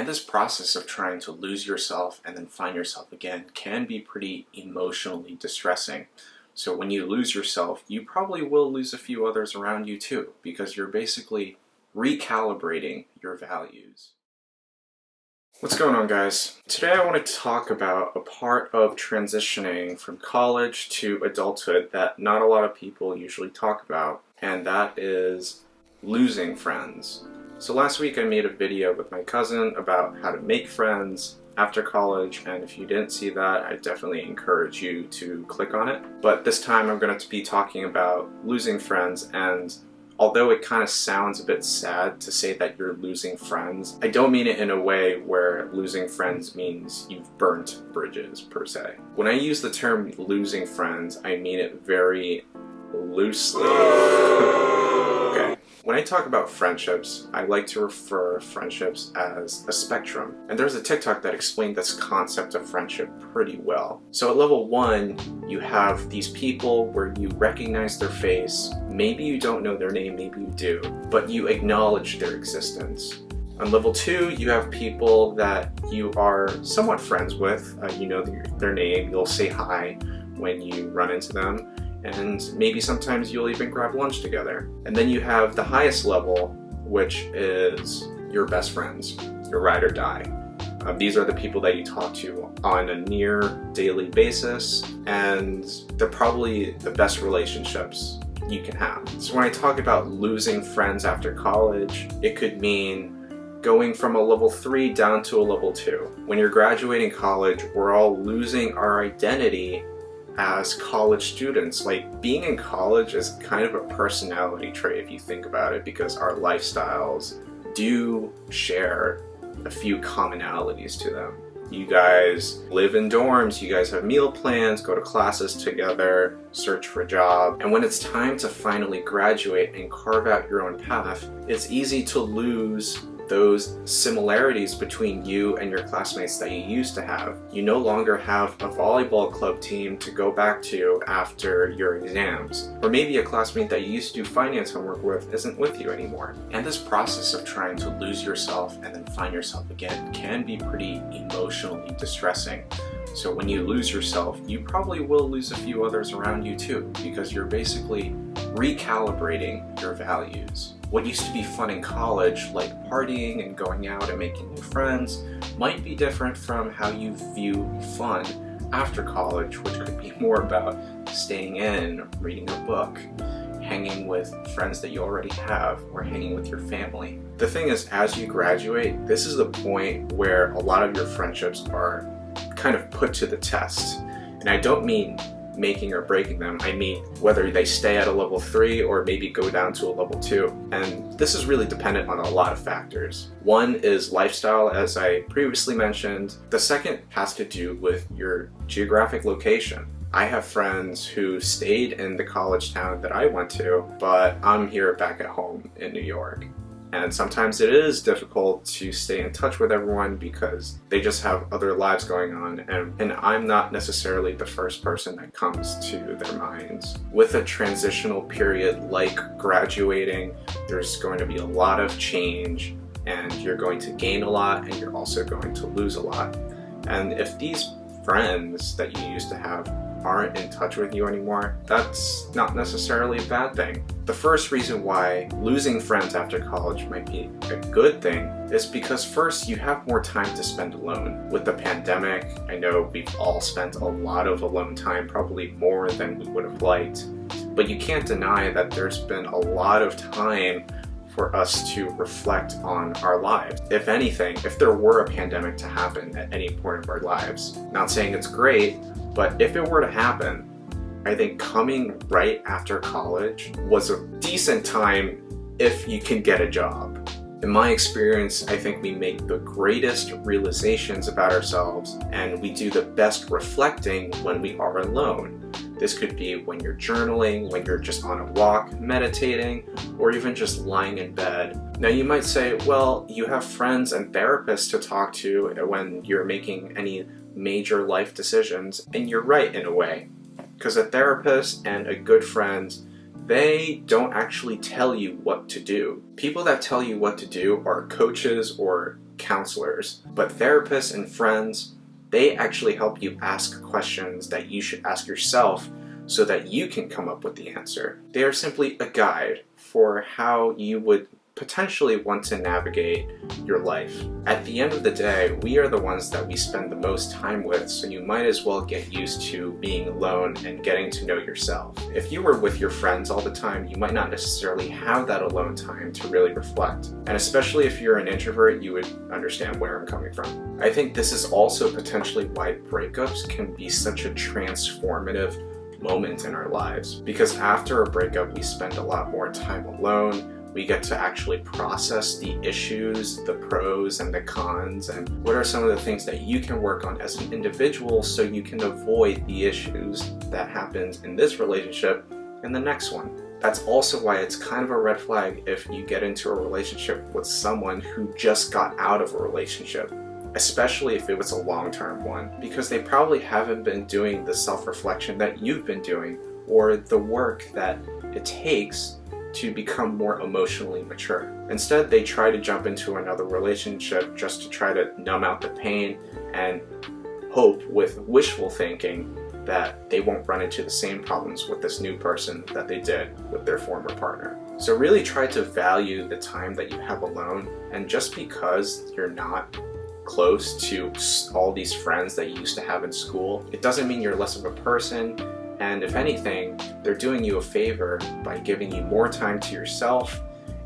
And this process of trying to lose yourself and then find yourself again can be pretty emotionally distressing. So when you lose yourself, you probably will lose a few others around you too, because you're basically recalibrating your values. What's going on, guys? Today I want to talk about a part of transitioning from college to adulthood that not a lot of people usually talk about, and that is losing friends. So last week I made a video with my cousin about how to make friends after college, and if you didn't see that, I definitely encourage you to click on it. But this time I'm going to be talking about losing friends, and although it kind of sounds a bit sad to say that you're losing friends, I don't mean it in a way where losing friends means you've burnt bridges, per se. When I use the term losing friends, I mean it very loosely. Okay. When I talk about friendships, I like to refer friendships as a spectrum. And there's a TikTok that explained this concept of friendship pretty well. So at level 1, you have these people where you recognize their face. Maybe you don't know their name, maybe you do, but you acknowledge their existence. On level 2, you have people that you are somewhat friends with. You know their name, you'll say hi when you run into them, and maybe sometimes you'll even grab lunch together. And then you have the highest level, which is your best friends, your ride or die. These are the people that you talk to on a near daily basis, and they're probably the best relationships you can have. So when I talk about losing friends after college, it could mean going from a level 3 down to a level 2. When you're graduating college, we're all losing our identity as college students. Like, being in college is kind of a personality trait if you think about it, because our lifestyles do share a few commonalities to them. You guys live in dorms, you guys have meal plans, go to classes together, search for a job, and when it's time to finally graduate and carve out your own path, it's easy to lose those similarities between you and your classmates that you used to have. You no longer have a volleyball club team to go back to after your exams. Or maybe a classmate that you used to do finance homework with isn't with you anymore. And this process of trying to lose yourself and then find yourself again can be pretty emotionally distressing. So when you lose yourself, you probably will lose a few others around you too, because you're basically recalibrating your values. What used to be fun in college, like partying and going out and making new friends, might be different from how you view fun after college, which could be more about staying in, reading a book, hanging with friends that you already have, or hanging with your family. The thing is, as you graduate, this is the point where a lot of your friendships are kind of put to the test. And I don't mean making or breaking them, I mean whether they stay at a level 3 or maybe go down to a level 2. And this is really dependent on a lot of factors. One is lifestyle, as I previously mentioned. The second has to do with your geographic location. I have friends who stayed in the college town that I went to, but I'm here back at home in New York. And sometimes it is difficult to stay in touch with everyone because they just have other lives going on, and I'm not necessarily the first person that comes to their minds. With a transitional period like graduating, there's going to be a lot of change, and you're going to gain a lot and you're also going to lose a lot. And if these friends that you used to have aren't in touch with you anymore, that's not necessarily a bad thing. The first reason why losing friends after college might be a good thing is because first, you have more time to spend alone. With the pandemic, I know we've all spent a lot of alone time, probably more than we would have liked, but you can't deny that there's been a lot of time for us to reflect on our lives. If anything, if there were a pandemic to happen at any point of our lives, not saying it's great, but if it were to happen, I think coming right after college was a decent time if you can get a job. In my experience, I think we make the greatest realizations about ourselves, and we do the best reflecting when we are alone. This could be when you're journaling, when you're just on a walk, meditating, or even just lying in bed. Now you might say, well, you have friends and therapists to talk to when you're making any major life decisions, and you're right in a way. Because a therapist and a good friend, they don't actually tell you what to do. People that tell you what to do are coaches or counselors. But therapists and friends, they actually help you ask questions that you should ask yourself so that you can come up with the answer. They are simply a guide for how you would potentially want to navigate your life. At the end of the day, we are the ones that we spend the most time with, so you might as well get used to being alone and getting to know yourself. If you were with your friends all the time, you might not necessarily have that alone time to really reflect. And especially if you're an introvert, you would understand where I'm coming from. I think this is also potentially why breakups can be such a transformative moment in our lives. Because after a breakup, we spend a lot more time alone. We get to actually process the issues, the pros and the cons, and what are some of the things that you can work on as an individual so you can avoid the issues that happened in this relationship in the next one. That's also why it's kind of a red flag if you get into a relationship with someone who just got out of a relationship, especially if it was a long-term one, because they probably haven't been doing the self-reflection that you've been doing or the work that it takes to become more emotionally mature. Instead, they try to jump into another relationship just to try to numb out the pain and hope with wishful thinking that they won't run into the same problems with this new person that they did with their former partner. So really try to value the time that you have alone, and just because you're not close to all these friends that you used to have in school, it doesn't mean you're less of a person. And if anything, they're doing you a favor by giving you more time to yourself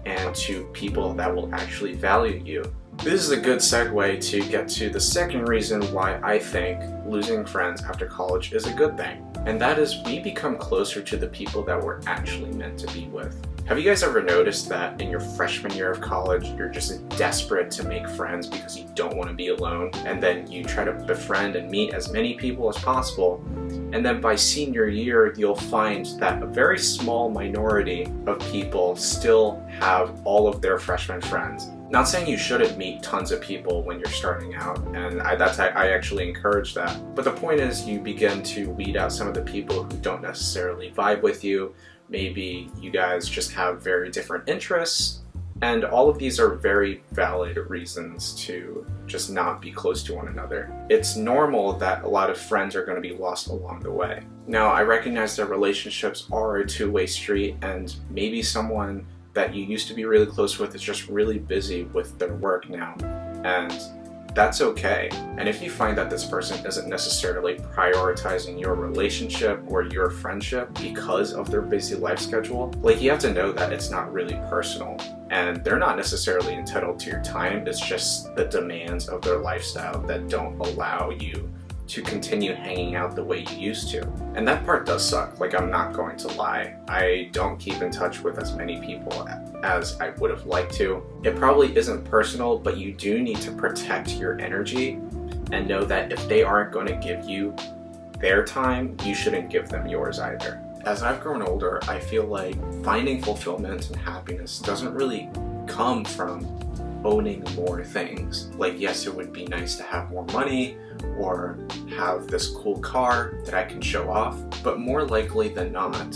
and to people that will actually value you. This is a good segue to get to the second reason why I think losing friends after college is a good thing. And that is we become closer to the people that we're actually meant to be with. Have you guys ever noticed that in your freshman year of college, you're just desperate to make friends because you don't want to be alone, and then you try to befriend and meet as many people as possible, and then by senior year, you'll find that a very small minority of people still have all of their freshman friends. Not saying you shouldn't meet tons of people when you're starting out, and I actually encourage that. But the point is you begin to weed out some of the people who don't necessarily vibe with you. Maybe you guys just have very different interests, and all of these are very valid reasons to just not be close to one another. It's normal that a lot of friends are going to be lost along the way. Now, I recognize that relationships are a two-way street, and maybe someone that you used to be really close with is just really busy with their work now, and that's okay. And if you find that this person isn't necessarily prioritizing your relationship or your friendship because of their busy life schedule, like, you have to know that it's not really personal, and they're not necessarily entitled to your time. It's just the demands of their lifestyle that don't allow you to continue hanging out the way you used to. And that part does suck, like, I'm not going to lie. I don't keep in touch with as many people as I would have liked to. It probably isn't personal, but you do need to protect your energy and know that if they aren't going to give you their time, you shouldn't give them yours either. As I've grown older, I feel like finding fulfillment and happiness doesn't really come from owning more things. Like, yes, it would be nice to have more money or have this cool car that I can show off, but more likely than not,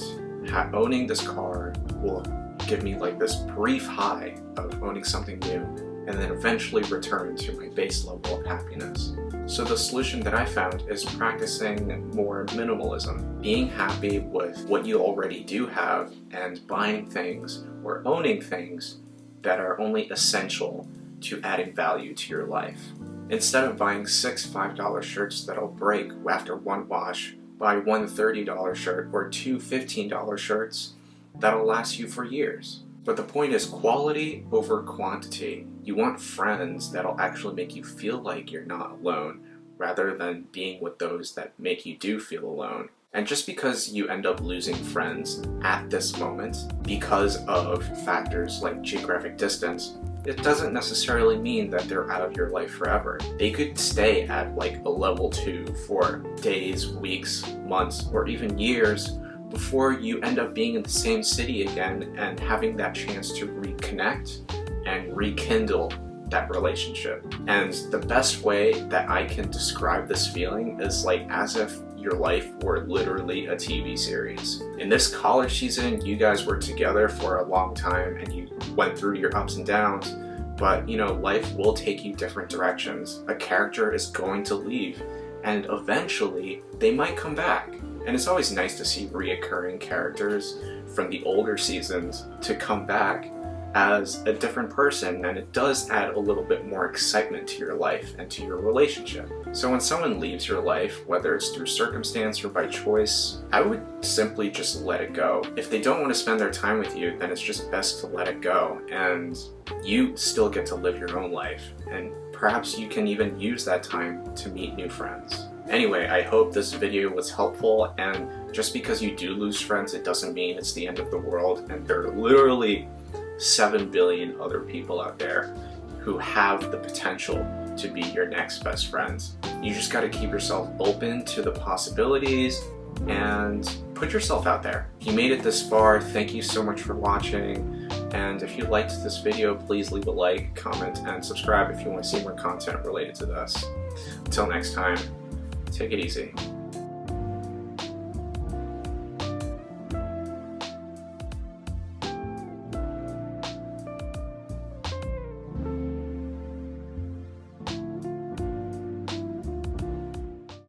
owning this car will give me like this brief high of owning something new, and then eventually return to my base level of happiness. So the solution that I found is practicing more minimalism, being happy with what you already do have, and buying things or owning things that are only essential to adding value to your life. Instead of buying 6 $5 shirts that'll break after one wash, buy one $30 shirt or two $15 shirts that'll last you for years. But the point is quality over quantity. You want friends that'll actually make you feel like you're not alone, rather than being with those that make you do feel alone. And just because you end up losing friends at this moment because of factors like geographic distance, it doesn't necessarily mean that they're out of your life forever. They could stay at like a level 2 for days, weeks, months, or even years before you end up being in the same city again and having that chance to reconnect and rekindle that relationship. And the best way that I can describe this feeling is like as if your life were literally a TV series. In this college season, you guys were together for a long time and you went through your ups and downs, But, you know, life will take you different directions. A character is going to leave, and eventually they might come back. And it's always nice to see reoccurring characters from the older seasons to come back as a different person, and it does add a little bit more excitement to your life and to your relationship. So when someone leaves your life, whether it's through circumstance or by choice, I would simply just let it go. If they don't want to spend their time with you, then it's just best to let it go, and you still get to live your own life, and perhaps you can even use that time to meet new friends. Anyway, I hope this video was helpful, and just because you do lose friends, it doesn't mean it's the end of the world, and there are literally 7 billion other people out there who have the potential to be your next best friends. You just gotta keep yourself open to the possibilities and put yourself out there. If you made it this far, thank you so much for watching. And if you liked this video, please leave a like, comment, and subscribe if you want to see more content related to this. Until next time, take it easy.